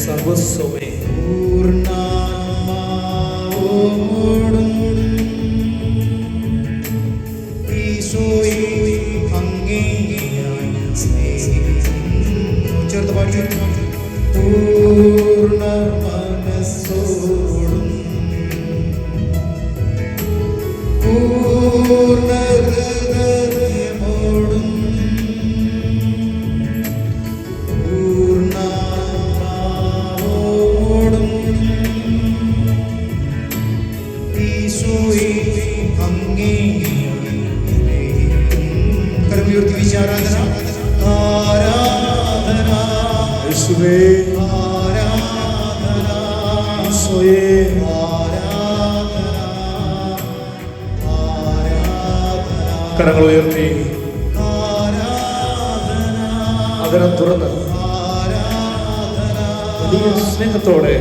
സർവസ്വമേ ചേർത്ത് പാടി പൂർണ്ണ മനസ്സോടും പൂർണ്ണ ഹൃദയമോടും പൂർണ്ണോടും ഈശോയെ അങ്ങേ കരമുയർത്തി വീശി ആരാധന ആരാധന യേശുവേ ആരാധന ഈശോയെ ആരാധന ആരാധന കരങ്ങൾ ഉയർത്തി അതിനെ തുറന്ന് വലിയ സ്നേഹത്തോടെ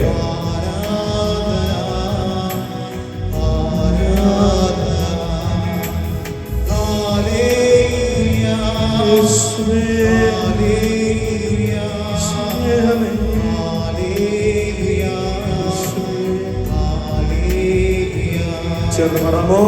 ചേർന്ന് പറയാമോ?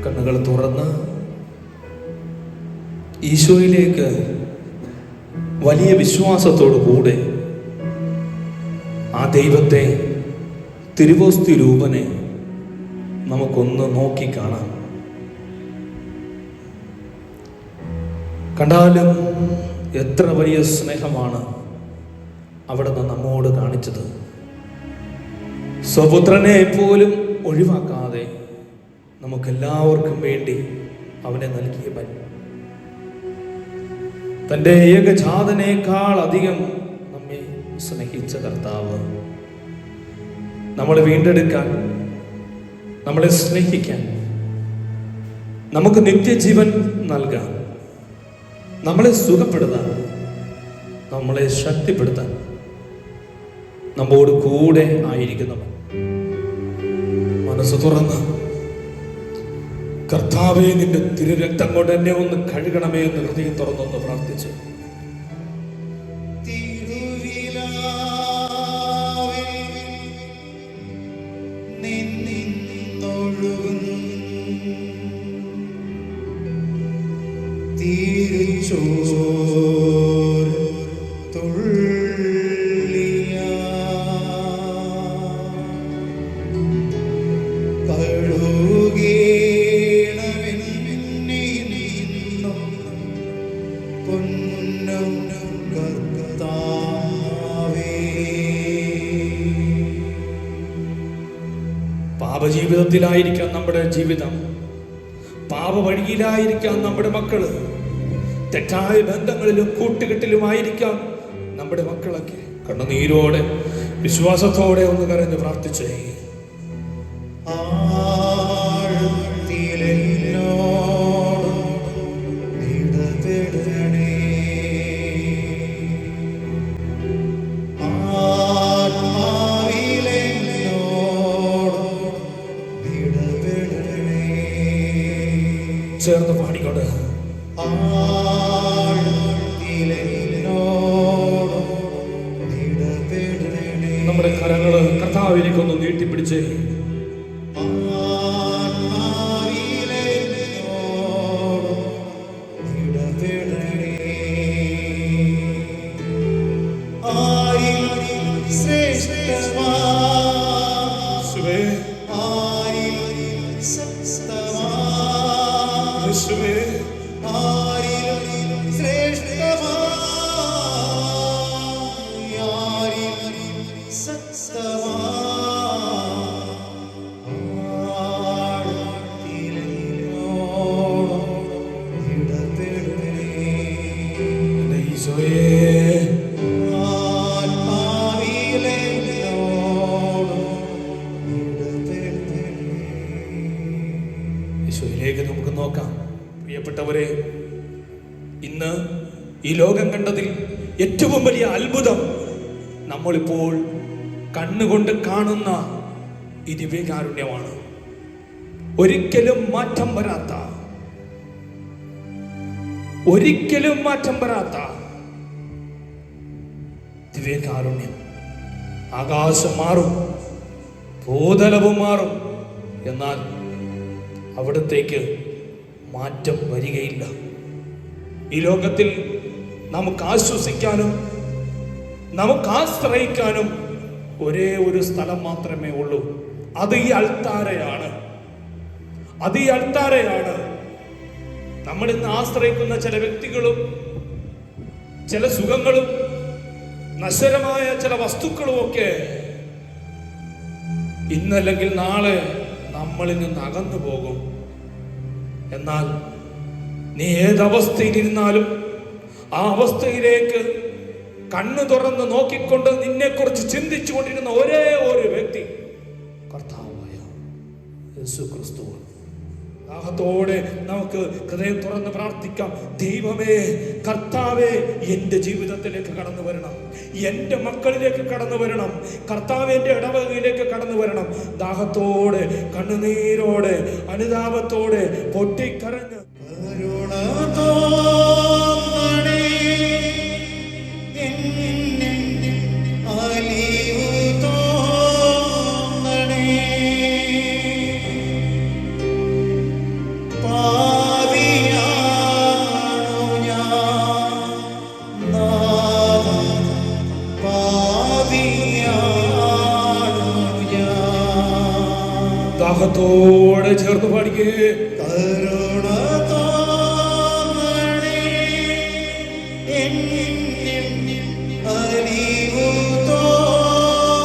കണ്ണുകൾ തുറന്ന് ഈശോയിലേക്ക് വലിയ വിശ്വാസത്തോടു കൂടെ ആ ദൈവത്തെ തിരുവോസ്തി രൂപനെ നമുക്കൊന്ന് നോക്കി കാണാം. കണ്ടാലും എത്ര വലിയ സ്നേഹമാണ് അവിടുന്ന് നമ്മോട് കാണിച്ചത്. സ്വപുത്രനെ പോലും ഒഴിവാക്കാതെ നമുക്കെല്ലാവർക്കും വേണ്ടി അവനെ നൽകിയവൻ, തൻ്റെ ഏകജാതനേക്കാൾ അധികം നമ്മെ സ്നേഹിച്ച കർത്താവ്, നമ്മളെ വീണ്ടെടുക്കാൻ, നമ്മളെ സ്നേഹിക്കാൻ, നമുക്ക് നിത്യജീവൻ നൽകാൻ, നമ്മളെ സുഖപ്പെടുത്താൻ, നമ്മളെ ശക്തിപ്പെടുത്താൻ നമ്മോട് കൂടെ ആയിരിക്കുന്നവൻ. മനസ്സ് തുറന്ന് കർത്താവേ, നിന്റെ തിരുരക്തം കൊണ്ട് എന്നെ ഒന്ന് കഴുകണമേ എന്ന് ഹൃദയം തുറന്നൊന്ന് പ്രാർത്ഥിച്ചു. പാപജീവിതത്തിലായിരിക്കാം നമ്മുടെ ജീവിതം, പാപവഴിയിലായിരിക്കാം നമ്മുടെ മക്കള്, തെറ്റായ ബന്ധങ്ങളിലും കൂട്ടുകെട്ടിലുമായിരിക്കാം നമ്മുടെ മക്കളൊക്കെ. കണ്ണുനീരോടെ വിശ്വാസത്തോടെ ഒന്ന് കരഞ്ഞ് പ്രാർത്ഥിച്ചേ. ചേർന്ന് പാടിക്കൊണ്ട് നമ്മുടെ കരങ്ങള് കർത്താവിലേക്കൊന്ന് നീട്ടിപ്പിടിച്ചേ. യേശുവേ, ആരിലും ശ്രേഷ്ഠമായി, ആരിലും സത്തമായി, ആഴത്തിലെന്നോളം ഇടപെടണേ. എന്റെ ഈശോയേ, ഈശോയിലേക്ക് നമുക്ക് നോക്കാം. പ്രിയപ്പെട്ടവരെ, ഇന്ന് ഈ ലോകം കണ്ടതിൽ ഏറ്റവും വലിയ അത്ഭുതം നമ്മളിപ്പോൾ കണ്ണുകൊണ്ട് കാണുന്ന ഈ ദിവ്യകാരുണ്യമാണ്. ഒരിക്കലും മാറ്റം വരാത്ത, ഒരിക്കലും മാറ്റം വരാത്ത ദിവ്യകാരുണ്യം. ആകാശം മാറും, ഭൂതലവും മാറും, എന്നാൽ അവിടത്തേക്ക് മാറ്റം വരികയില്ല. ഈ ലോകത്തിൽ നമുക്ക് ആശ്വസിക്കാനും നമുക്ക് ആശ്രയിക്കാനും ഒരേ ഒരു സ്ഥലം മാത്രമേ ഉള്ളൂ. അത് ഈ അൾത്താരയാണ്. അത് ഈ അൾത്താരയാണ്. നമ്മൾ ഇന്ന് ആശ്രയിക്കുന്ന ചില വ്യക്തികളും ചില സുഖങ്ങളും നശ്വരമായ ചില വസ്തുക്കളും ഒക്കെ ഇന്നല്ലെങ്കിൽ നാളെ നമ്മളിൽ നിന്ന് അകന്നു പോകും. എന്നാൽ നീ ഏതവസ്ഥയിലിരുന്നാലും ആ അവസ്ഥയിലേക്ക് കണ്ണു തുറന്ന് നോക്കിക്കൊണ്ട് നിന്നെക്കുറിച്ച് ചിന്തിച്ചു കൊണ്ടിരുന്ന ഒരേ ഒരു വ്യക്തി കർത്താവായ യേശു ക്രിസ്തുവാണ്. ദാഹത്തോടെ നമുക്ക് ഹൃദയം തുറന്ന് പ്രാർത്ഥിക്കാം. ദൈവമേ, കർത്താവേ, എൻ്റെ ജീവിതത്തിലേക്ക് കടന്നു വരണം, എൻ്റെ മക്കളിലേക്ക് കടന്നു വരണം, കർത്താവേ എൻ്റെ ഇടവകയിലേക്ക് കടന്നു വരണം. ദാഹത്തോടെ, കണ്ണുനീരോടെ, അനുതാപത്തോടെ, പൊട്ടിക്കരഞ്ഞ് ദാഹത്തോടെ ചേർന്ന് പാടിക്കേ. കരുണ തോന്നണേ, എന്നിൽ അലിവു തോന്നണേ,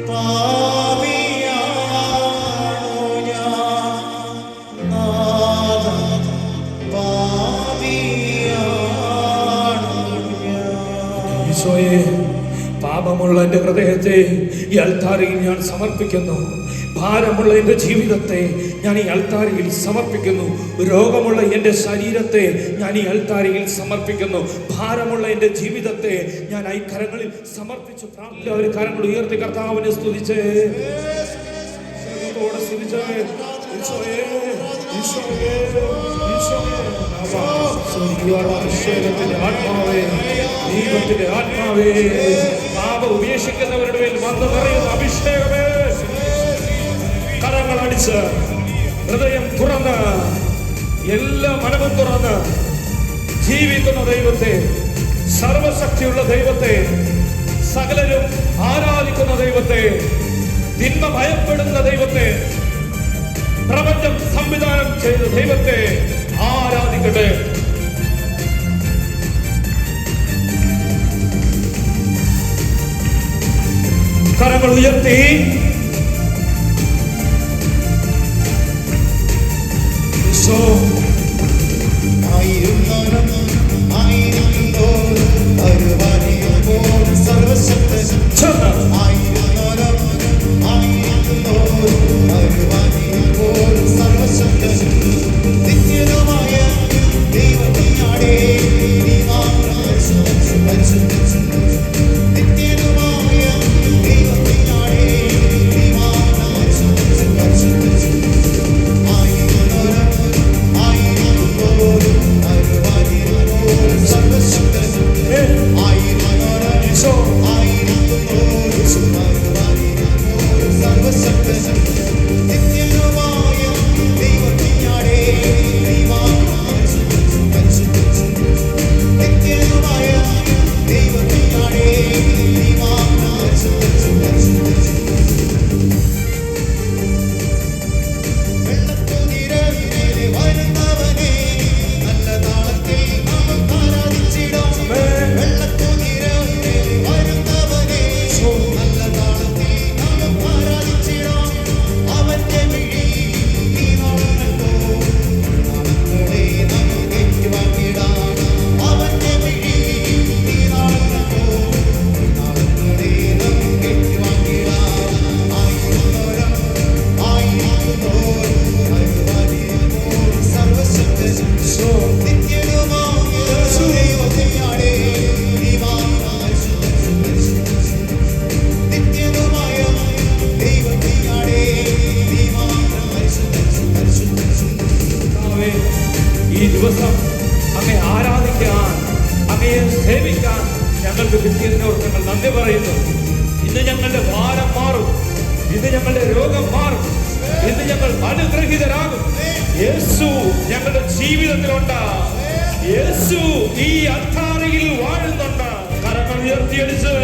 പാപിയാണു ഞാൻ നാഥ, പാപിയാണു ഞാൻ. ഈശോയെ, പാപമുള്ള എൻ്റെ ഹൃദയത്തെ ഈ അൾത്താരയിൽ ഞാൻ സമർപ്പിക്കുന്നു. ഭാരമുള്ള എൻ്റെ ജീവിതത്തെ ഞാൻ ഈ അൾത്താരയിൽ സമർപ്പിക്കുന്നു. രോഗമുള്ള എൻ്റെ ശരീരത്തെ ഞാൻ ഈ അൾത്താരയിൽ സമർപ്പിക്കുന്നു. ഭാരമുള്ള എൻ്റെ ജീവിതത്തെ ഞാൻ ഈ കരങ്ങളിൽ സമർപ്പിച്ചു. എല്ലാവരും കരങ്ങൾ ഉയർത്തി കർത്താവിനെ സ്തുതിച്ചേ. സ്തുതിച്ചേ. ഈശോയേ, ഈശോയേ, ഈശോയേ. അഭിഷേകത്തിന്റെ ആത്മാവേ, ദൈവത്തിന്റെ ആത്മാവേ, പാപം ഉപേക്ഷിക്കുന്നവരുടെ മേൽ വന്നു നിറയുന്ന അഭിഷേകമേ, കരങ്ങൾ അടിച്ച് ഹൃദയം തുറന്ന് എല്ലാ മനവും തുറന്ന് ജീവിക്കുന്ന ദൈവത്തെ, സർവശക്തിയുള്ള ദൈവത്തെ, സകലരും ആരാധിക്കുന്ന ദൈവത്തെ, തിന്മ ഭയപ്പെടുന്ന ദൈവത്തെ, പ്രപഞ്ചം സംവിധാനം ചെയ്ത ദൈവത്തെ ആരാധിക്കട്ടെ. കരങ്ങൾ ഉയർത്തി ഈശോ നിത്യമായ ദൈവത്തിനാടേ ഞങ്ങൾക്ക് കിട്ടിയതിനോട് ഞങ്ങൾ നന്ദി പറയുന്നു. ഇന്ന് ഞങ്ങളുടെ ഭാരം മാറും, ഇന്ന് ഞങ്ങളുടെ രോഗം മാറും, ഇന്ന് ഞങ്ങൾ അനുഗ്രഹീതരാകും. യേശു ഞങ്ങളുടെ ജീവിതത്തിലുണ്ട്. യേശു ഈ അൾത്താരയിൽ വാഴുന്നുണ്ട്. കരങ്ങൾ ഉയർത്തിയടിച്ച്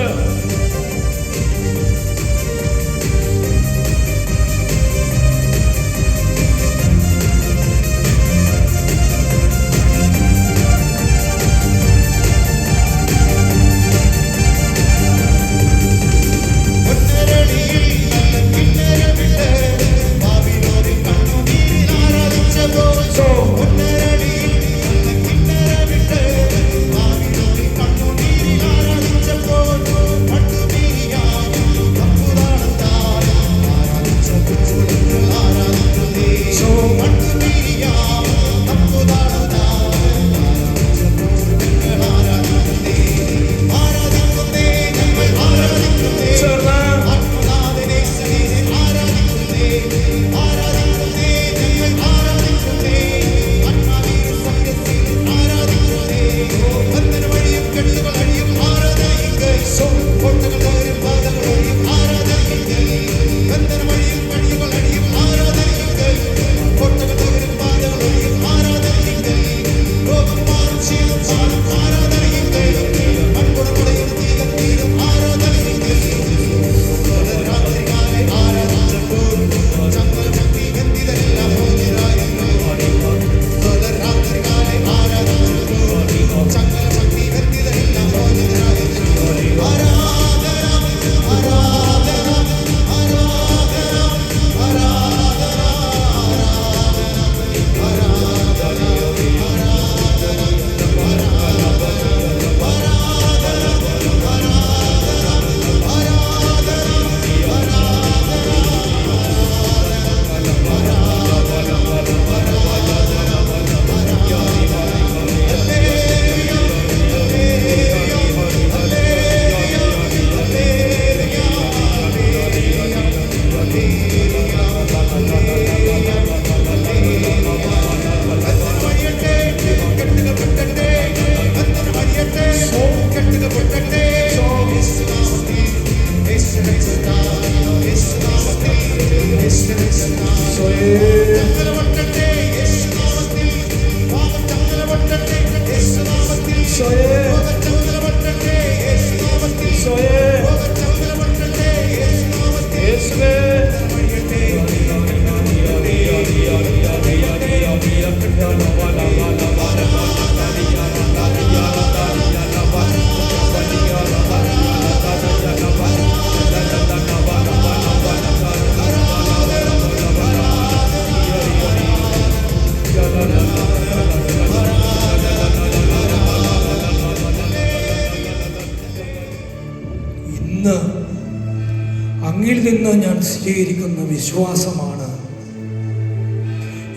അങ്ങിൽ നിന്ന് ഞാൻ സ്വീകരിക്കുന്ന വിശ്വാസമാണ്.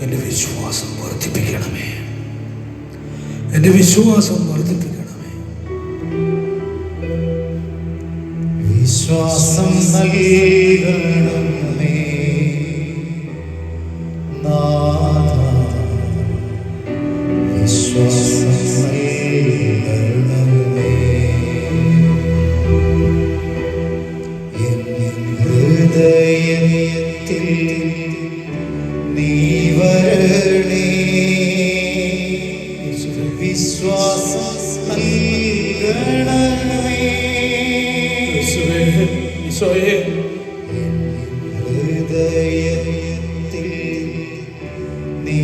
എൻ്റെ വിശ്വാസം വർദ്ധിപ്പിക്കണമേ, എൻ്റെ വിശ്വാസം വർദ്ധിപ്പിക്കണമേ. വിശ്വാസം നൽകണമേ നാഥ, വിശ്വാസം നൽകണമേ. ഹൃദയത്തിൽ നീ വരണേ, വിശ്വാസം നൽകണമേ. ഹൃദയത്തിൽ നീ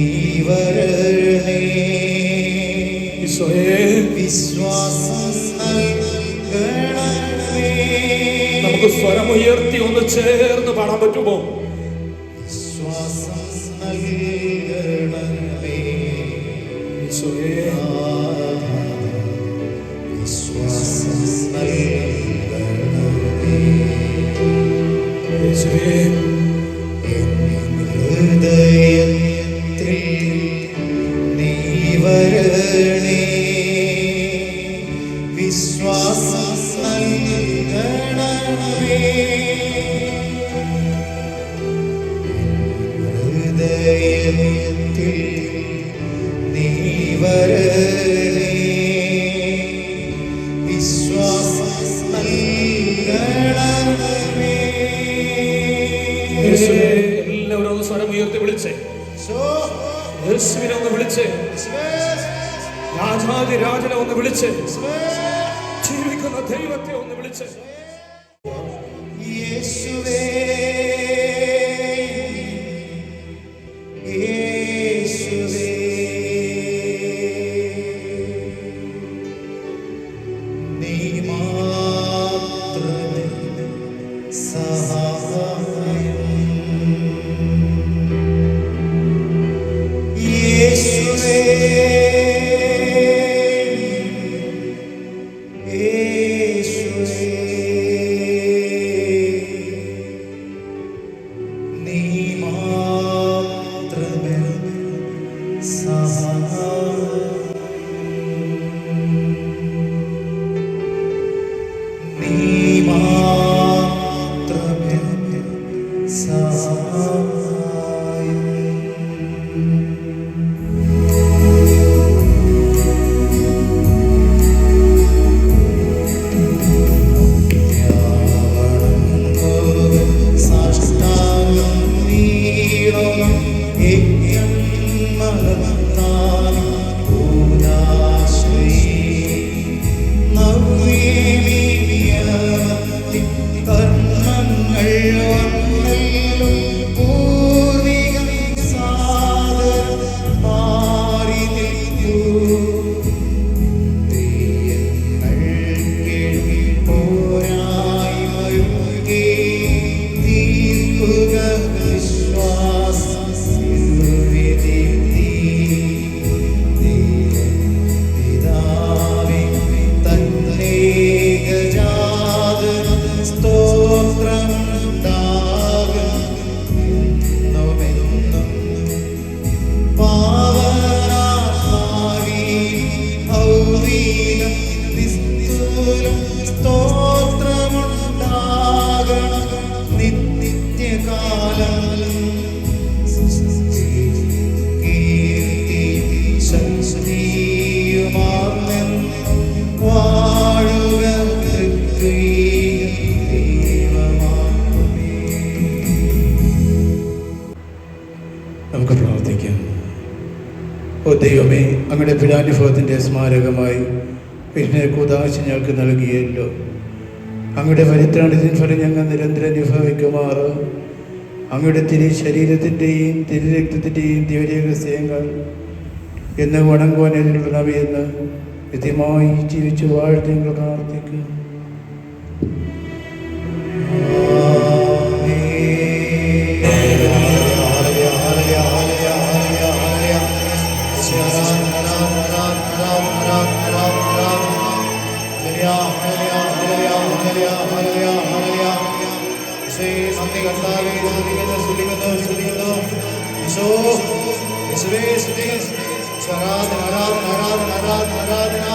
വരണേ, വിശ്വാസം നൽകണമേ. നമുക്ക് സ്വരമുയർത്തി ഒന്ന് ചേർന്ന് പാടാൻ പറ്റുമോ? വിശ്വാസം നൽകണമേ, വിശ്വാസം നൽകണമേ. ഹൃദയത്തിൽ നീ വരണേ, വിശ്വാസം നൽകണമേ. ഹൃദയത്തിൽ നീ വരണേ, വിശ്വാസം എല്ലാവരും ഒന്ന് സ്വരം ഉയർത്തി വിളിച്ചേ, യേശുവിനെ ഒന്ന് വിളിച്ചേ, രാജാതി രാജനെ ഒന്ന് വിളിച്ചേ, ജീവിക്കുന്ന ദൈവത്തെ ഒന്ന് വിളിച്ചേ. യേശുവേ യേശുവേ നീ മാത്രമേ സഹായം. യേശുവേ യേശുവേ നീ മാത്രമേ സഹായം. നീ മാത്രമേ സഹായം. സാഷ്ടാംഗം വീണോളം യജ്ഞം മറന്നാലും പൂജാശ്രീ നവ്യമീയത്തിൽ കർമ്മങ്ങൾ വന്നല്ലോ പൂർവികം സാദരം മാറി നിൽക്കൂ. ദൈവങ്ങൾ കേൾവി പോരായ്മയൊക്കെ തീർക്കുക വിശ്വാസം സിലുവിധി. പിതാവേ തന്നേകജാതൻ സ്തോത്രമുണ്ടാകുമെന്നും പാവനാത്മാവീ ഔവീനം നിസ്തുലം സ്തോത്രമുണ്ടാകണം നിത്യകാലം. കീർത്തി ശക്തിയുമാർന്നെന്നും വാഴുക തൃത്വൈക ദൈവമാകുമേ. നമുക്ക് പ്രാർത്ഥിക്കാം. ഓ ദൈവമേ, അങ്ങയുടെ പീഡാനുഭവത്തിൻ്റെ സ്മാരകമായി പിന്നെ കൂതാശ ഞങ്ങൾക്ക് നൽകിയല്ലോ. അങ്ങയുടെ പരിത്രാണത്തിൻ ഫലം ഞങ്ങൾ നിരന്തരം അനുഭവിക്കുമാറ് അങ്ങയുടെ തിരു ശരീരത്തിൻ്റെയും തിരുരക്തത്തിൻ്റെയും ദിവ്യരഹസ്യങ്ങൾ എന്ന് വണങ്ങുവാനെന്ന് കൃത്യമായി ജീവിച്ചു വാഴ്ത്തി ഞങ്ങൾ പ്രാർത്ഥിക്കും. ആരാധന